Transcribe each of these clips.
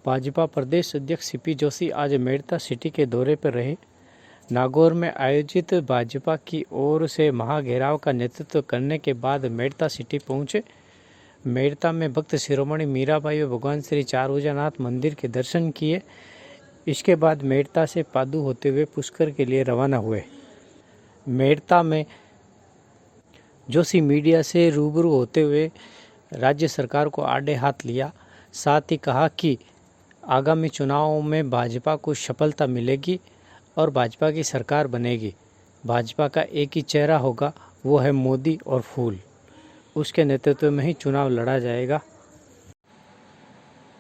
भाजपा प्रदेश अध्यक्ष सीपी जोशी आज मेड़ता सिटी के दौरे पर रहे। नागौर में आयोजित भाजपा की ओर से महाघेराव का नेतृत्व करने के बाद मेड़ता सिटी पहुंचे। मेड़ता में भक्त शिरोमणि मीराबाई और भगवान श्री चारभुजानाथ मंदिर के दर्शन किए। इसके बाद मेड़ता से पादू होते हुए पुष्कर के लिए रवाना हुए। मेड़ता में जोशी मीडिया से रूबरू होते हुए राज्य सरकार को आड़े हाथ लिया। साथ ही कहा कि आगामी चुनावों में भाजपा को सफलता मिलेगी और भाजपा की सरकार बनेगी। भाजपा का एक ही चेहरा होगा, वो है मोदी और फूल। उसके नेतृत्व में ही चुनाव लड़ा जाएगा।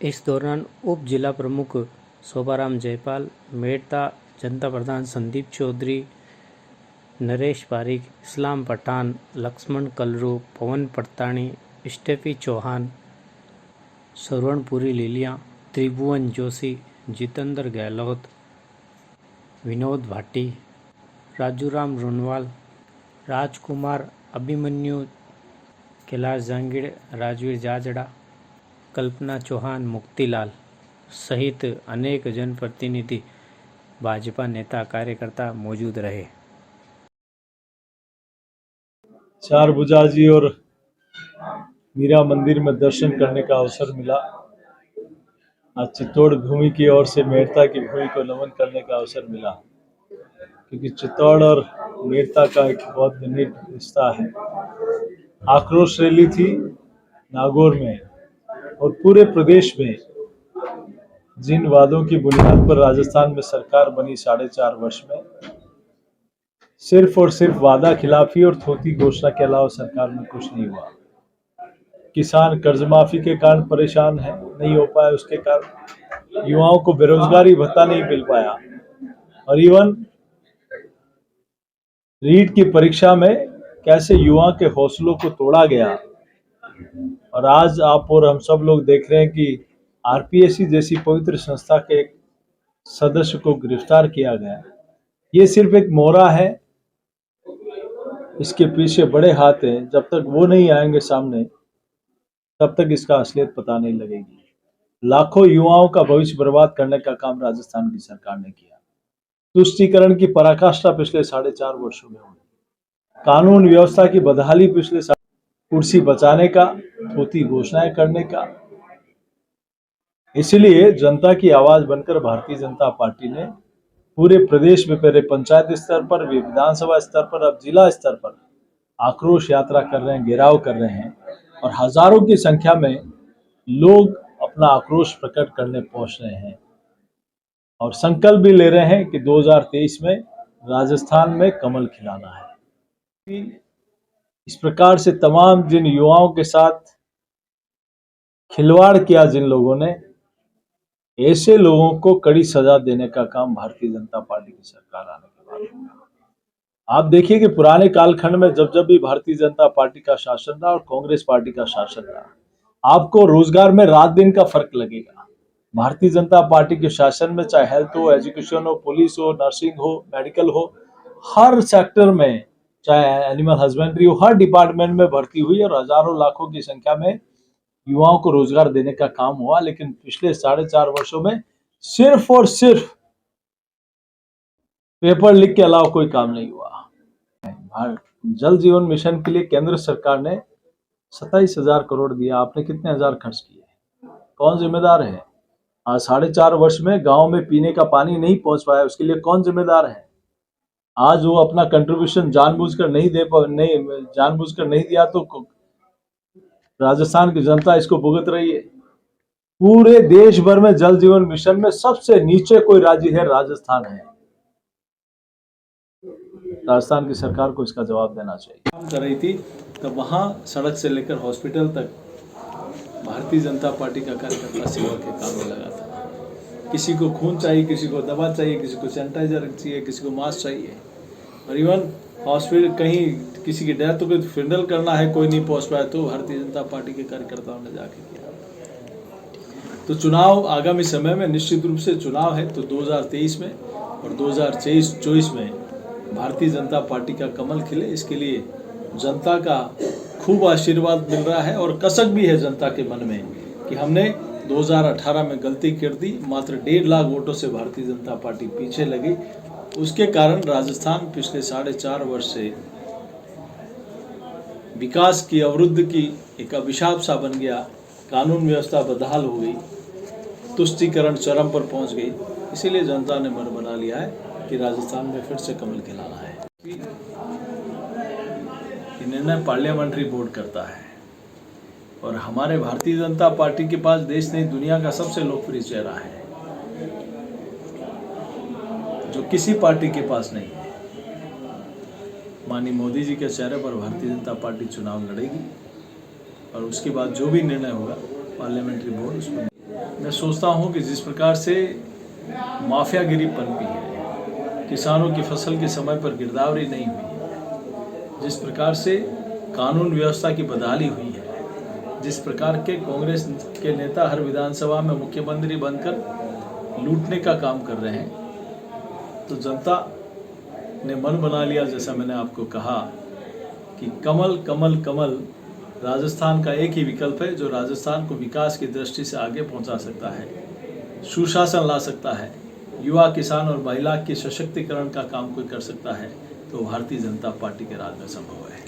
इस दौरान उप जिला प्रमुख शोभाराम जयपाल, मेड़ता जनता प्रधान संदीप चौधरी, नरेश पारिक, इस्लाम पठान, लक्ष्मण कलरू, पवन पड़ताणी, स्टेफी चौहान, श्रवणपुरी लीलिया, त्रिभुवन जोशी, जितेंद्र गहलोत, विनोद भाटी, राजूराम रुनवाल, राजकुमार अभिमन्यु, कैलाश जांगीड़, राजवीर जाजड़ा, कल्पना चौहान, मुक्तिलाल सहित अनेक जनप्रतिनिधि, भाजपा नेता कार्यकर्ता मौजूद रहे। चारभुजा जी और मीरा मंदिर में दर्शन करने का अवसर मिला। आज चित्तौड़ भूमि की ओर से मेड़ता की भूमि को नमन करने का अवसर मिला, क्योंकि चित्तौड़ और मेड़ता का एक बहुत निकट रिश्ता है। आक्रोश रैली थी नागौर में और पूरे प्रदेश में। जिन वादों की बुनियाद पर राजस्थान में सरकार बनी 4.5 वर्ष में, सिर्फ और सिर्फ वादा खिलाफी और थोथी घोषणा के अलावा सरकार में कुछ नहीं हुआ। किसान कर्ज माफी के कारण परेशान है, नहीं हो पाया, उसके कारण युवाओं को बेरोजगारी भत्ता नहीं मिल पाया और इवन रीट की परीक्षा में कैसे युवा के हौसलों को तोड़ा गया। और आज आप और हम सब लोग देख रहे हैं कि आरपीएससी जैसी पवित्र संस्था के एक सदस्य को गिरफ्तार किया गया। ये सिर्फ एक मोहरा है, इसके पीछे बड़े हाथ हैं। जब तक वो नहीं आएंगे सामने, तब तक इसका असलियत पता नहीं लगेगी। लाखों युवाओं का भविष्य बर्बाद करने का काम राजस्थान की सरकार ने किया। तुष्टीकरण की पराकाष्ठा पिछले 4.5 वर्षों में हुई। कानून व्यवस्था की बदहाली पिछले कुर्सी बचाने का, थोथी घोषणाएं करने का। इसलिए जनता की आवाज बनकर भारतीय जनता पार्टी ने पूरे प्रदेश में पहले पंचायत स्तर पर, विधानसभा स्तर पर, अब जिला स्तर पर आक्रोश यात्रा कर रहे हैं, घेराव कर रहे हैं और हजारों की संख्या में लोग अपना आक्रोश प्रकट करने पहुंच रहे हैं और संकल्प भी ले रहे हैं कि 2023 में राजस्थान में कमल खिलाना है। इस प्रकार से तमाम जिन युवाओं के साथ खिलवाड़ किया जिन लोगों ने, ऐसे लोगों को कड़ी सजा देने का काम भारतीय जनता पार्टी की सरकार आने के बाद होगा। आप देखिए कि पुराने कालखंड में जब जब भी भारतीय जनता पार्टी का शासन रहा और कांग्रेस पार्टी का शासन रहा, आपको रोजगार में रात दिन का फर्क लगेगा। भारतीय जनता पार्टी के शासन में चाहे हेल्थ हो, एजुकेशन हो, पुलिस हो, नर्सिंग हो, मेडिकल हो, हर सेक्टर में, चाहे एनिमल हस्बेंड्री हो, हर डिपार्टमेंट में भर्ती हुई और हजारों लाखों की संख्या में युवाओं को रोजगार देने का काम हुआ। लेकिन पिछले 4.5 वर्षों में सिर्फ और सिर्फ पेपर लीक के अलावा कोई काम नहीं हुआ। जल जीवन मिशन के लिए केंद्र सरकार ने 27,000 करोड़ दिया। आपने कितने हजार खर्च किए? कौन जिम्मेदार है? आज 4.5 वर्ष में गांव में पीने का पानी नहीं पहुंच पाया, उसके लिए कौन जिम्मेदार है? आज वो अपना कंट्रीब्यूशन जानबूझकर नहीं दिया तो राजस्थान की जनता इसको भुगत रही है। पूरे देश भर में जल जीवन मिशन में सबसे नीचे कोई राज्य है, राजस्थान है। राजस्थान की सरकार को इसका जवाब देना चाहिए। काम कर रही थी तब वहां सड़क से लेकर हॉस्पिटल तक भारतीय जनता पार्टी का कार्यकर्ता सेवा के काम में लगा था। किसी को खून चाहिए, किसी को दवा चाहिए, किसी को सैनिटाइजर चाहिए, किसी को मास्क चाहिए। और इवन हॉस्पिटल कहीं किसी की डेथ हो गई तो फ्यूनरल करना है, कोई नहीं पहुंच पाया तो भारतीय जनता पार्टी के कार्यकर्ताओं ने जाके किया। तो चुनाव आगामी समय में निश्चित रूप से चुनाव है, तो 2023 में और 2024 में भारतीय जनता पार्टी का कमल खिले, इसके लिए जनता का खूब आशीर्वाद मिल रहा है और कसक भी है जनता के मन में कि हमने 2018 में गलती कर दी, मात्र 1.5 लाख वोटों से भारतीय जनता पार्टी पीछे लगी। उसके कारण राजस्थान पिछले 4.5 वर्ष से विकास की अवरुद्ध की एक अभिशाप सा बन गया। कानून व्यवस्था बदहाल हो गई, तुष्टीकरण चरम पर पहुंच गई। इसीलिए जनता ने मन बना लिया है कि राजस्थान में फिर से कमल खिलाना है। ये निर्णय पार्लियामेंट्री बोर्ड करता है और हमारे भारतीय जनता पार्टी के पास देश नहीं दुनिया का सबसे लोकप्रिय चेहरा है, जो किसी पार्टी के पास नहीं है। माननीय मोदी जी के चेहरे पर भारतीय जनता पार्टी चुनाव लड़ेगी और उसके बाद जो भी निर्णय होगा पार्लियामेंट्री बोर्ड उसमें। मैं सोचता हूं कि जिस प्रकार से माफियागिरी पनपी है, किसानों की फसल के समय पर गिरदावरी नहीं हुई है, जिस प्रकार से कानून व्यवस्था की बदहाली हुई है, जिस प्रकार के कांग्रेस के नेता हर विधानसभा में मुख्यमंत्री बनकर लूटने का काम कर रहे हैं, तो जनता ने मन बना लिया, जैसा मैंने आपको कहा, कि कमल कमल कमल राजस्थान का एक ही विकल्प है जो राजस्थान को विकास की दृष्टि से आगे पहुंचा सकता है, सुशासन ला सकता है, युवा, किसान और महिला के सशक्तिकरण का काम कोई कर सकता है, तो भारतीय जनता पार्टी के राज में संभव है।